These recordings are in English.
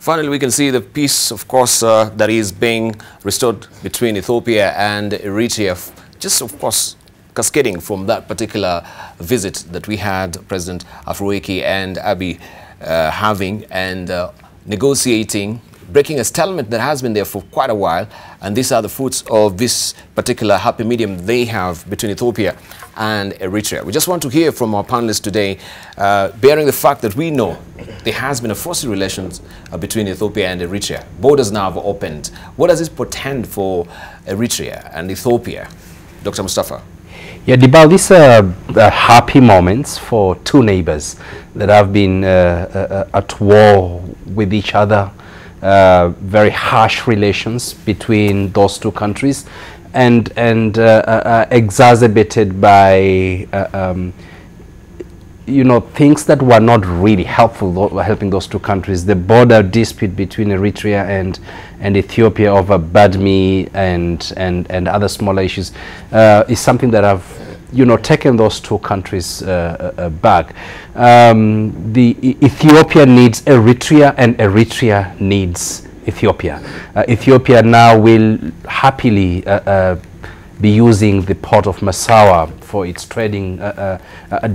Finally, we can see the peace, of course, that is being restored between Ethiopia and Eritrea, just, of course, cascading from that particular visit that we had President Afwerki and Abiy having and negotiating, breaking a stalemate that has been there for quite a while. And these are the fruits of this particular happy medium they have between Ethiopia and Eritrea. We just want to hear from our panelists today, bearing the fact that we know there has been a frosty relations between Ethiopia and Eritrea. Borders now have opened. What does this portend for Eritrea and Ethiopia? Dr. Mustafa. Yeah, Dibal, these are happy moments for two neighbors that have been at war with each other. Very harsh relations between those two countries, and exacerbated by you know, things that were not really helpful helping those two countries. The border dispute between Eritrea and Ethiopia over Badme and other smaller issues is something that have, you know, taken those two countries back. Ethiopia needs Eritrea and Eritrea needs Ethiopia. Ethiopia now will happily be using the port of Massawa for its trading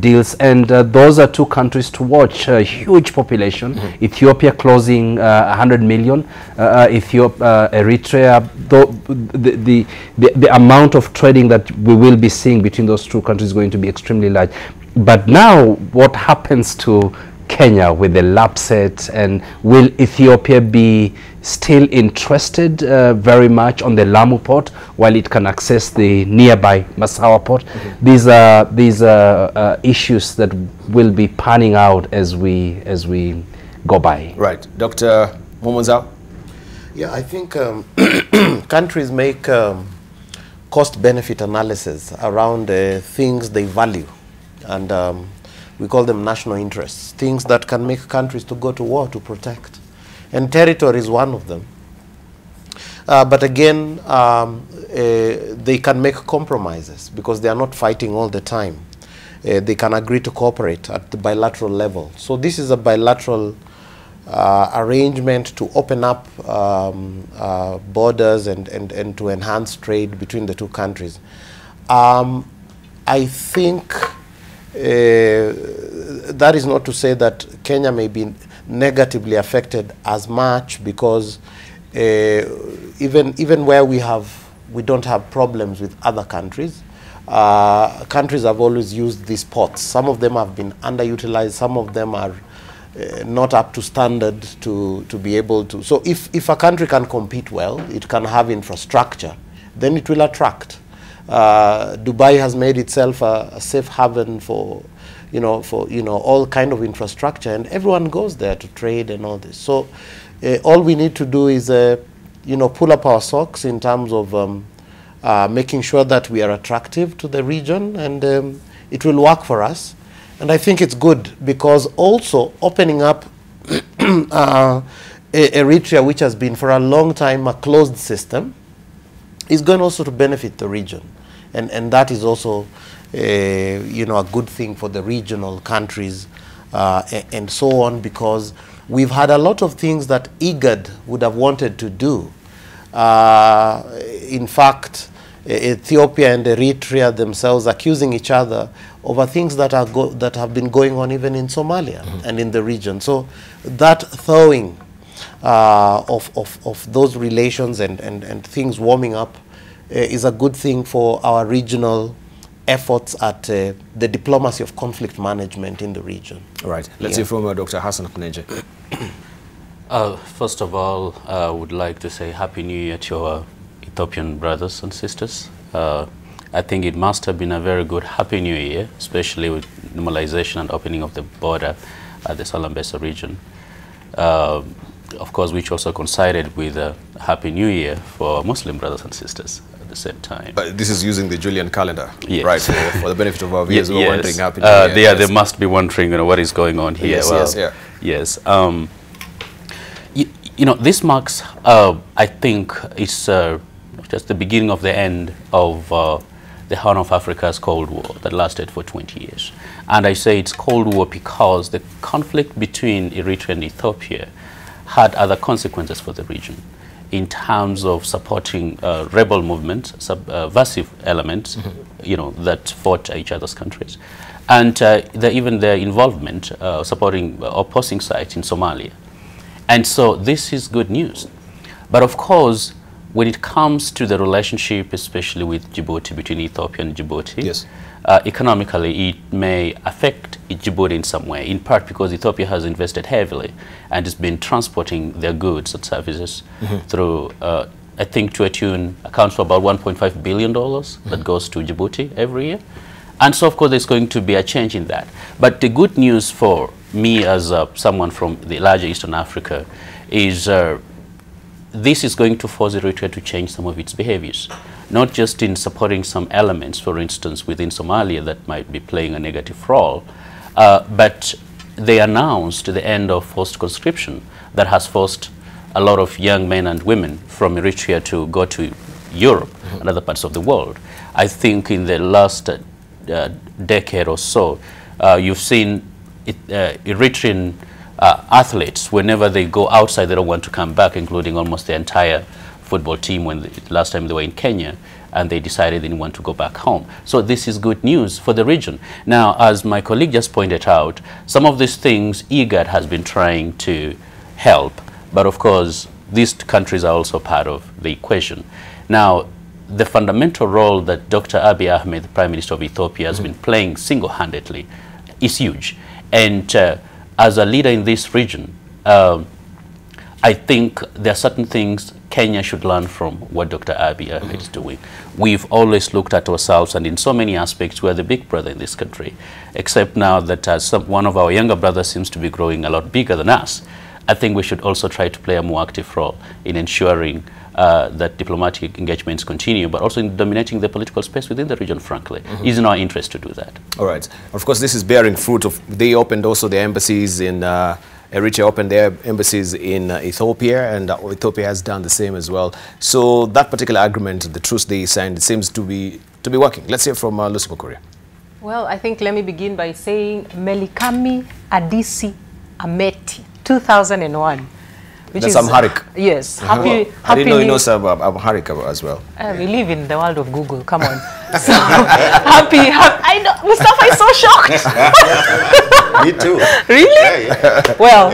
deals, and those are two countries to watch. Huge population. Ethiopia closing 100 million. Eritrea, the amount of trading that we will be seeing between those two countries is going to be extremely large. But now, what happens to Kenya with the lapset, and will Ethiopia be still interested very much on the Lamu port while it can access the nearby Massawa port? These are issues that will be panning out as we go by. Right, Dr. Momonzao. Yeah, I think countries make cost-benefit analysis around things they value, and we call them national interests, things that can make countries to go to war to protect. And territory is one of them. But again, they can make compromises because they are not fighting all the time. They can agree to cooperate at the bilateral level. So this is a bilateral arrangement to open up borders and to enhance trade between the two countries. I think that is not to say that Kenya may be negatively affected as much, because even where we don't have problems with other countries, countries have always used these ports. Some of them have been underutilized, some of them are not up to standard to be able to. So if a country can compete well, it can have infrastructure, then it will attract. Dubai has made itself a safe haven for all kind of infrastructure, and everyone goes there to trade and all this. So all we need to do is pull up our socks in terms of making sure that we are attractive to the region, and it will work for us. And I think it's good, because also opening up Eritrea, which has been for a long time a closed system, is going also to benefit the region, and that is also a good thing for the regional countries and so on, because we've had a lot of things that IGAD would have wanted to do. In fact, Ethiopia and Eritrea themselves accusing each other over things that have been going on even in Somalia and in the region. So that thawing of those relations and things warming up is a good thing for our regional efforts at the diplomacy of conflict management in the region. All right. Let's hear from Dr. Hassan Kneje. First of all, I would like to say Happy New Year to our Ethiopian brothers and sisters. I think it must have been a very good Happy New Year, especially with normalization and opening of the border at the Salambesa region. Of course, which also coincided with a Happy New Year for Muslim brothers and sisters at the same time. This is using the Julian calendar, yes. Right? For the benefit of our viewers who are wondering Happy New Year. Yeah, they must be wondering, what is going on here. Yes. This marks, I think, it's just the beginning of the end of the Horn of Africa's Cold War that lasted for 20 years. And I say it's Cold War because the conflict between Eritrea and Ethiopia had other consequences for the region in terms of supporting rebel movements, subversive elements, you know, that fought each other's countries, and even their involvement supporting opposing sides in Somalia. And so this is good news. But of course, when it comes to the relationship, especially with Djibouti, between Ethiopia and Djibouti, yes, economically it may affect Djibouti in some way, in part because Ethiopia has invested heavily and has been transporting their goods and services through, I think to a tune, accounts for about $1.5 billion that goes to Djibouti every year. And so of course there's going to be a change in that. But the good news for me as someone from the larger Eastern Africa is this is going to force Eritrea to change some of its behaviors, not just in supporting some elements, for instance, within Somalia that might be playing a negative role, but they announced the end of forced conscription that has forced a lot of young men and women from Eritrea to go to Europe and other parts of the world. I think in the last decade or so, you've seen Eritrean athletes, whenever they go outside, they don't want to come back, including almost the entire football team when last time they were in Kenya, and they decided they didn't want to go back home. So this is good news for the region. Now, as my colleague just pointed out, some of these things IGAD has been trying to help, but of course, these countries are also part of the equation. Now, the fundamental role that Dr. Abiy Ahmed, the Prime Minister of Ethiopia, has been playing single-handedly is huge. And as a leader in this region, I think there are certain things Kenya should learn from what Dr. Abiy Ahmed is doing. We've always looked at ourselves, and in so many aspects, we're the big brother in this country, except now that one of our younger brothers seems to be growing a lot bigger than us. I think we should also try to play a more active role in ensuring that diplomatic engagements continue, but also in dominating the political space within the region, frankly. It's in our interest to do that. All right. Of course, this is bearing fruit. They opened also their embassies in Eritrea, opened their embassies in Ethiopia, and Ethiopia has done the same as well. So that particular agreement, the truce they signed, seems to be working. Let's hear from Lucy Korea. Well, I think let me begin by saying Melikami Adisi Ameti, 2001. Which That's is, Amharic. Yes. I didn't know you know Amharic as well. We live in the world of Google. Come on. So I know. Mustafa is so shocked. Me too. Really? Yeah. Well,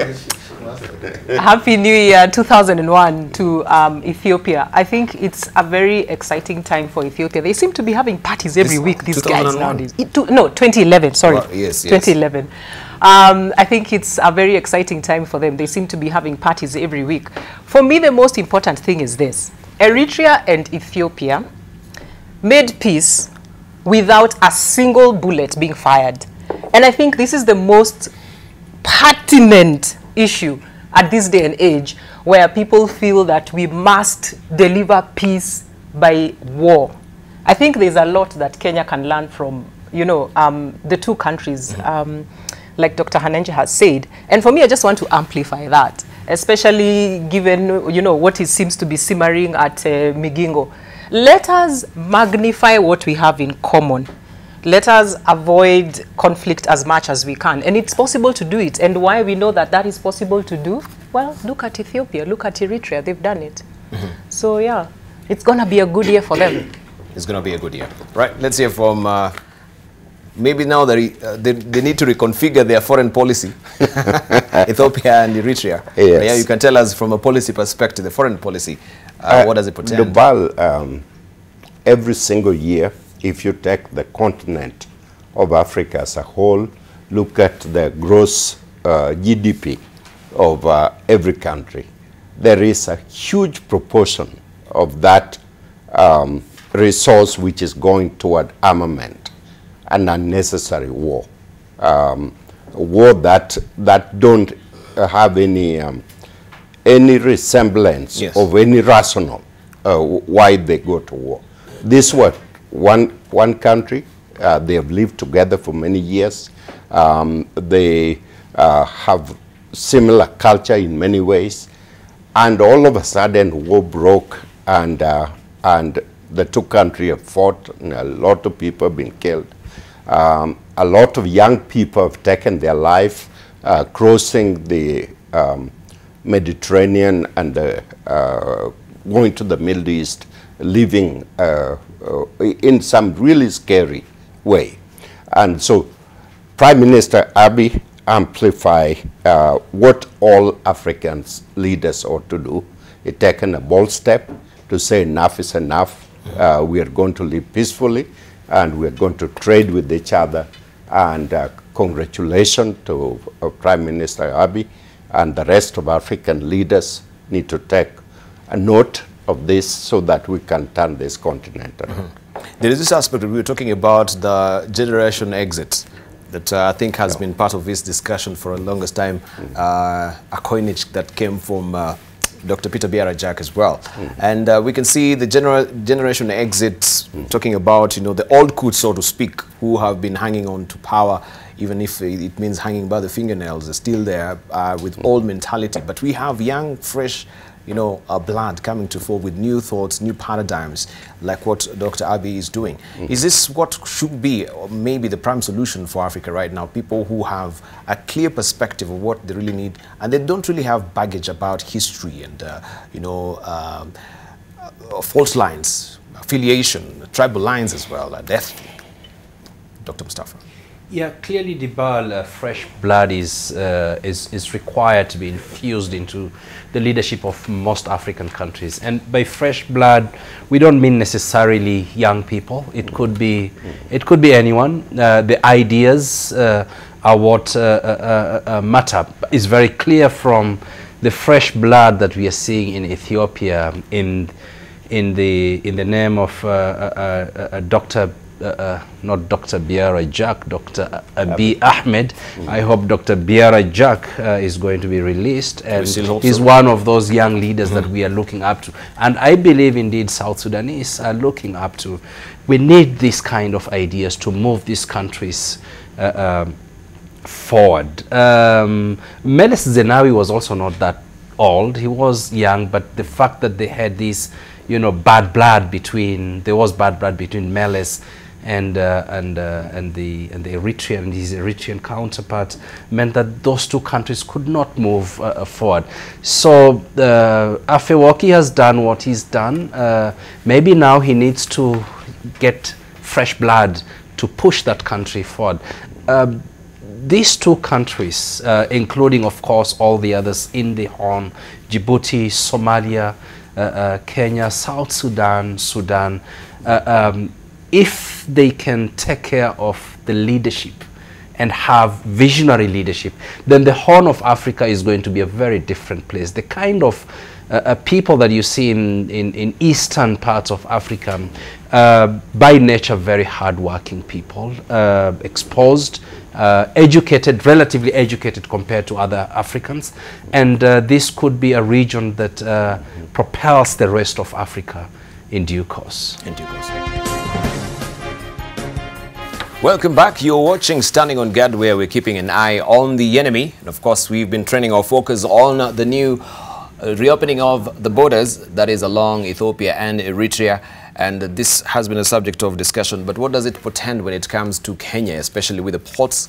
Happy New Year 2001 to Ethiopia. I think it's a very exciting time for Ethiopia. They seem to be having parties every week, these guys nowadays. No, 2011, sorry. Well, yes. 2011. I think it's a very exciting time for them. They seem to be having parties every week. For me, the most important thing is this. Eritrea and Ethiopia made peace without a single bullet being fired. And I think this is the most pertinent issue at this day and age, where people feel that we must deliver peace by war. I think there's a lot that Kenya can learn from, you know, the two countries, like Dr. Hanenje has said. And for me, I just want to amplify that, especially given, you know, what it seems to be simmering at Migingo. Let us magnify what we have in common. Let us avoid conflict as much as we can. And it's possible to do it. And why we know that that is possible to do? Well, look at Ethiopia, look at Eritrea, they've done it. So yeah, it's going to be a good year for them. It's going to be a good year. Right, let's hear from, maybe now they need to reconfigure their foreign policy. Ethiopia and Eritrea. Yes. Yeah, you can tell us from a policy perspective, the foreign policy, what does it portend? Global, every single year, if you take the continent of Africa as a whole, look at the gross GDP of every country, there is a huge proportion of that resource which is going toward armament and unnecessary war. War that don't have any resemblance of any rationale why they go to war. This was one country. They have lived together for many years. They have similar culture in many ways, and all of a sudden war broke, and the two countries have fought, and a lot of people have been killed. A lot of young people have taken their life crossing the Mediterranean and going to the Middle East, living in some really scary way. And so Prime Minister Abiy amplify what all African leaders ought to do. He's taken a bold step to say enough is enough. We are going to live peacefully and we are going to trade with each other. And congratulations to Prime Minister Abiy, and the rest of African leaders need to take a note of this so that we can turn this continent around. There is this aspect that we were talking about, the generation exit, that I think has been part of this discussion for a longest time, a coinage that came from Dr. Peter Biara-Jack as well. And we can see the generation exit, talking about, you know, the old coots, so to speak, who have been hanging on to power, even if it means hanging by the fingernails, they're still there with old mentality. But we have young, fresh, you know, blood coming to fore with new thoughts, new paradigms, like what Dr. Abiy is doing. Is this what should be, or maybe the prime solution for Africa right now? People who have a clear perspective of what they really need, and they don't really have baggage about history and, you know, fault lines, affiliation, tribal lines as well, death. Dr. Mustafa. Yeah, clearly, Dibal, fresh blood is required to be infused into the leadership of most African countries. And by fresh blood, we don't mean necessarily young people. It could be anyone. The ideas are what matter. It's very clear from the fresh blood that we are seeing in Ethiopia in the name of Dr. Not Dr. Biara-Jack, Dr. Abiy Ahmed. I hope Dr. Biara-Jack is going to be released, and he's one of those young leaders that we are looking up to. And I believe indeed South Sudanese are looking up to. We need these kind of ideas to move these countries forward. Meles Zenawi was also not that old. He was young, but the fact that they had this, you know, bad blood between, there was bad blood between Meles and the Eritrean and his Eritrean counterpart meant that those two countries could not move forward. So Afwerki has done what he's done. Maybe now he needs to get fresh blood to push that country forward. These two countries, including of course all the others in the Horn, Djibouti, Somalia, Kenya, South Sudan, Sudan, if they can take care of the leadership and have visionary leadership, then the Horn of Africa is going to be a very different place. The kind of people that you see in eastern parts of Africa, by nature very hardworking people, exposed, educated, relatively educated compared to other Africans, and this could be a region that propels the rest of Africa in due course. In due course. Welcome back. You're watching Standing on Guard, where we're keeping an eye on the enemy. And of course, we've been training our focus on the new reopening of the borders, that is along Ethiopia and Eritrea. And this has been a subject of discussion. But what does it portend when it comes to Kenya, especially with the ports,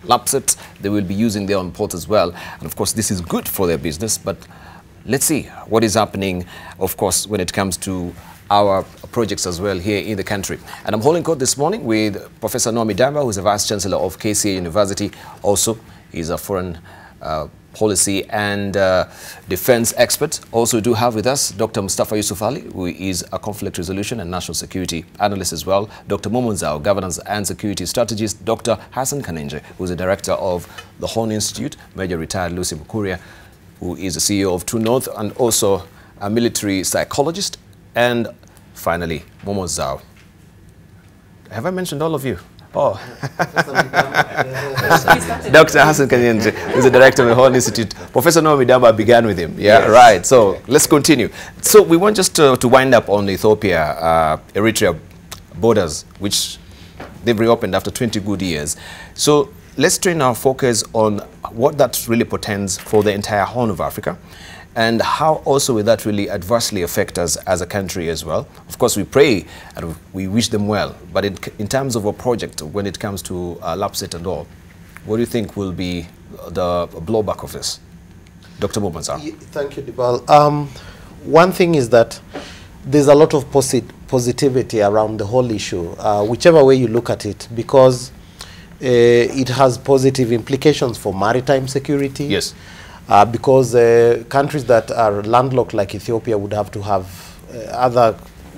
lapsets they will be using their own ports as well? And of course, this is good for their business. But let's see what is happening, of course, when it comes to our projects as well here in the country. And I'm holding court this morning with Professor Noah Midamba, who is a Vice Chancellor of KCA University. Also, he's a foreign policy and defense expert. Also, we do have with us Dr. Mustafa Yusuf Ali, who is a conflict resolution and national security analyst as well. Dr. Momonzao, governance and security strategist. Dr. Hassan Kanenje, who is the director of the Horn Institute. Major retired Lucy Mukuria, who is the CEO of True North and also a military psychologist. And finally, Momonzao. Have I mentioned all of you? Oh. Dr. Hassan Kanyenje, who's the director of the Horn Institute. Professor Noah Midamba began with him. Yeah, yes. Right. So let's continue. So we want just to wind up on the Ethiopia-Eritrea borders, which they've reopened after 20 good years. So let's turn our focus on what that really portends for the entire Horn of Africa, and how also will that really adversely affect us as a country as well. Of course, we pray and we wish them well, but in terms of a project, when it comes to LAPSET and all, what do you think will be the blowback of this? Dr. Bomansar. Thank you, Dibal. One thing is that there's a lot of positivity around the whole issue, whichever way you look at it, because it has positive implications for maritime security. Yes. Because countries that are landlocked like Ethiopia would have to have other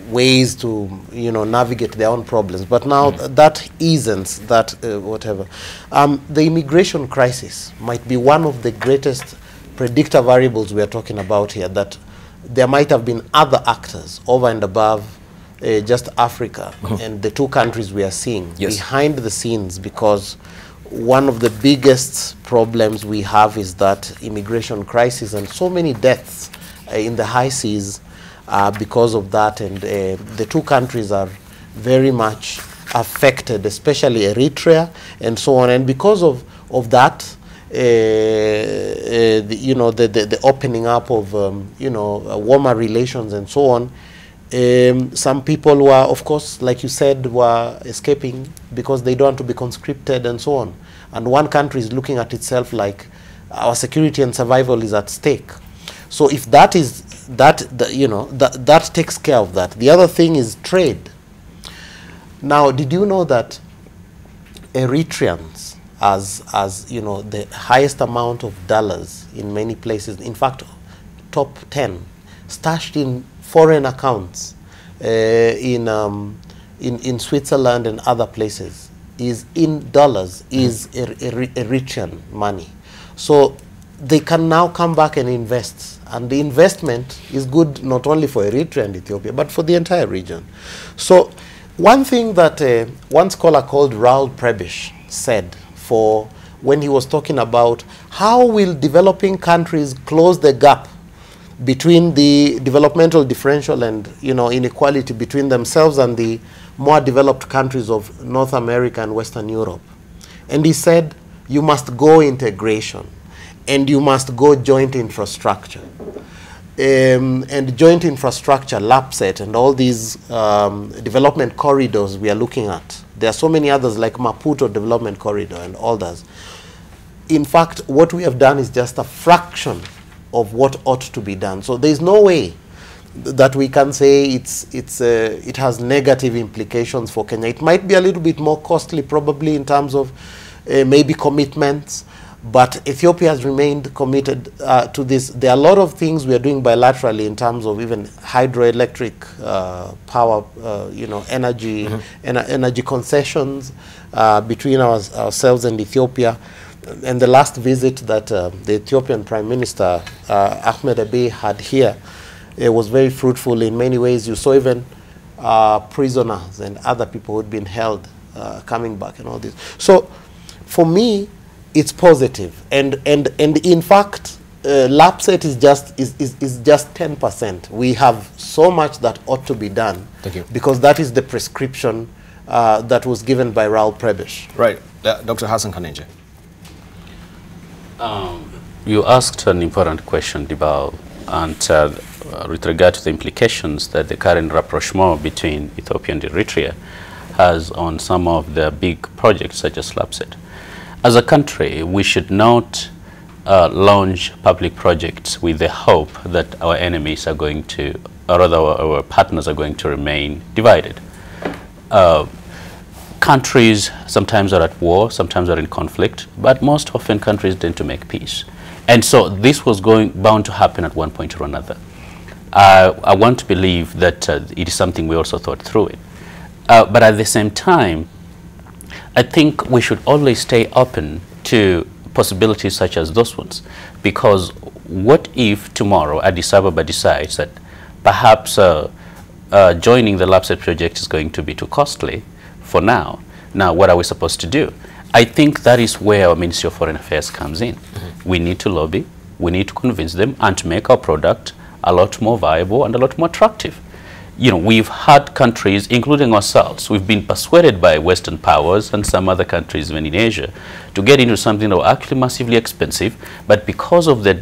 ways to, navigate their own problems. But now that isn't that whatever. The immigration crisis might be one of the greatest predictor variables we are talking about here, that there might have been other actors over and above just Africa and the two countries we are seeing behind the scenes, because one of the biggest problems we have is that immigration crisis, and so many deaths in the high seas because of that, and the two countries are very much affected, especially Eritrea and so on. And because of that, the opening up of warmer relations and so on, some people were, of course, like you said, were escaping because they don't want to be conscripted and so on. And one country is looking at itself like our security and survival is at stake. So if that is that takes care of that. The other thing is trade. Now, did you know that Eritreans, as the highest amount of dollars in many places, in fact, top 10, stashed in foreign accounts in Switzerland and other places, is in dollars, is Eritrean money. So they can now come back and invest. And the investment is good not only for Eritrea and Ethiopia, but for the entire region. So one thing that one scholar called Raul Prebisch said when he was talking about how will developing countries close the gap between the developmental differential and inequality between themselves and the more developed countries of North America and Western Europe. And he said, you must go integration, and you must go joint infrastructure. And joint infrastructure, LAPSET, and all these development corridors we are looking at. There are so many others like Maputo Development Corridor and all those. In fact, what we have done is just a fraction of what ought to be done. So there is no way that we can say it has negative implications for Kenya. It might be a little bit more costly probably in terms of maybe commitments, but Ethiopia has remained committed to this. There are a lot of things we are doing bilaterally in terms of even hydroelectric power, energy, energy concessions between ourselves and Ethiopia. And the last visit that the Ethiopian Prime Minister Ahmed Abiy had here, it was very fruitful in many ways. You saw even prisoners and other people who had been held coming back and all this. So for me, it's positive, and in fact, LAPSET is just 10%. We have so much that ought to be done. Thank you. Because that is the prescription that was given by Raul Prebisch. Right, Dr. Hassan Kanenje. You asked an important question, Dibal, and with regard to the implications that the current rapprochement between Ethiopia and Eritrea has on some of the big projects such as LAPSET. As a country, we should not launch public projects with the hope that our enemies are going to, or rather our partners are going to remain divided. Countries sometimes are at war, sometimes are in conflict, but most often countries tend to make peace. And so this was bound to happen at one point or another. I want to believe that it is something we also thought through it. But at the same time, I think we should always stay open to possibilities such as those ones. Because what if tomorrow Addis Ababa decides that perhaps joining the LAPSET project is going to be too costly for now? Now, what are we supposed to do? I think that is where our Ministry of Foreign Affairs comes in. We need to lobby, we need to convince them, and to make our product a lot more viable and a lot more attractive. We've had countries, including ourselves, we've been persuaded by Western powers and some other countries, even in Asia, to get into something that was actually massively expensive, but because of the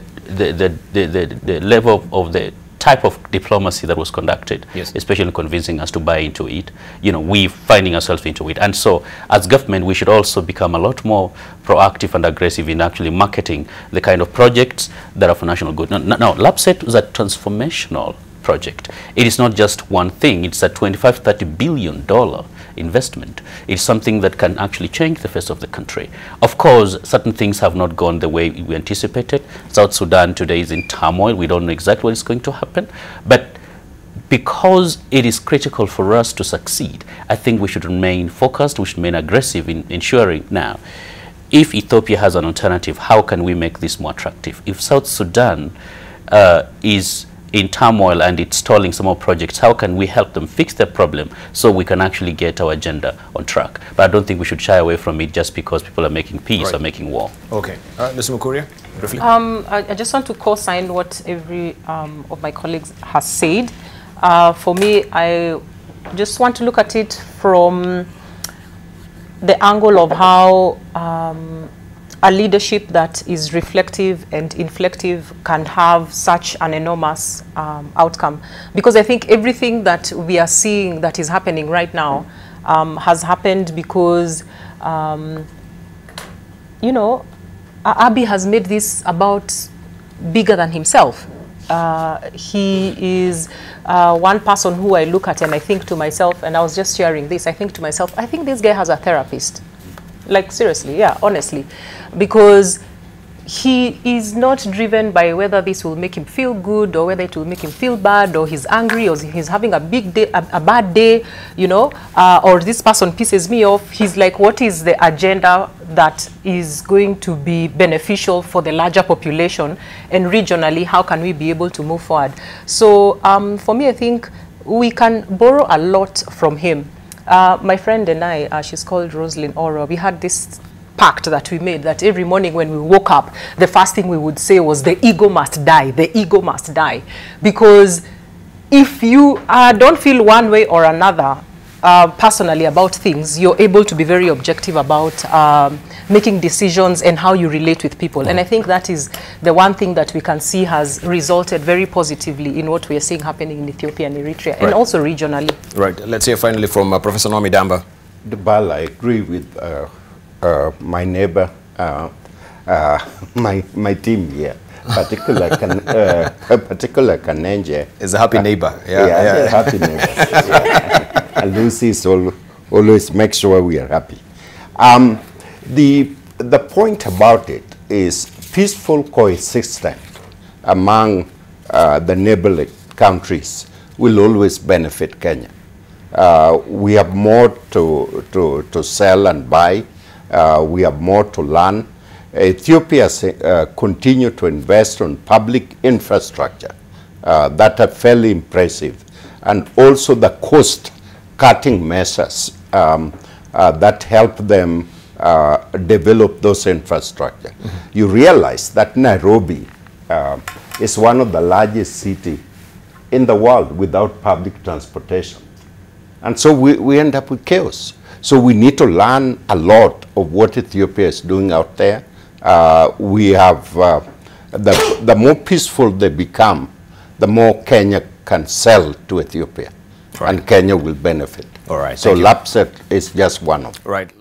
level of the type of diplomacy that was conducted, yes, especially convincing us to buy into it, you know, we finding ourselves into it. And so as government, we should also become a lot more proactive and aggressive in actually marketing the kind of projects that are for national good. Now LAPSSET is a transformational project. It is not just one thing. It's a $25–30 billion investment. It's something that can actually change the face of the country. Of course, certain things have not gone the way we anticipated. South Sudan today is in turmoil. We don't know exactly what is going to happen. But because it is critical for us to succeed, I think we should remain focused. We should remain aggressive in ensuring now, if Ethiopia has an alternative, how can we make this more attractive? If South Sudan is in turmoil and it's stalling some more projects, how can we help them fix their problem so we can actually get our agenda on track? But I don't think we should shy away from it just because people are making peace or making war. Okay. Mr. Mukuria, briefly. I just want to co-sign what every of my colleagues has said. For me, I just want to look at it from the angle of how a leadership that is reflective and inflective can have such an enormous outcome. Because I think everything that we are seeing that is happening right now has happened because, you know, Abiy has made this about bigger than himself. He is one person who I look at and I think to myself, and I was just sharing this, I think to myself, I think this guy has a therapist. Like seriously, yeah, honestly, because he is not driven by whether this will make him feel good or whether it will make him feel bad or he's angry or he's having a big day, a bad day, you know, or this person pisses me off. He's like, what is the agenda that is going to be beneficial for the larger population, and regionally, how can we be able to move forward? So for me, I think we can borrow a lot from him. My friend and I, she's called Roslyn Oro, we had this pact that we made that every morning when we woke up, the first thing we would say was, the ego must die, the ego must die. Because if you don't feel one way or another personally about things, you're able to be very objective about making decisions and how you relate with people. And I think that is the one thing that we can see has resulted very positively in what we are seeing happening in Ethiopia and Eritrea, and also regionally. Right. Let's hear finally from Professor Nomi Damba. Dubal, I agree with my neighbor, my team here, particular Kanenje. Is a happy neighbor. Yeah. Happy neighbor. Yeah. Lucy always make sure we are happy. The point about it is peaceful coexistence among the neighboring countries will always benefit Kenya. We have more to sell and buy. We have more to learn. Ethiopia continue to invest on public infrastructure that are fairly impressive, and also the cost-cutting measures that help them develop those infrastructure. Mm-hmm. You realize that Nairobi is one of the largest cities in the world without public transportation. And so we end up with chaos. So we need to learn a lot of what Ethiopia is doing out there. We have, the more peaceful they become, the more Kenya can sell to Ethiopia. Right. And Kenya will benefit. All right. So LAPSSET is just one of them. Right.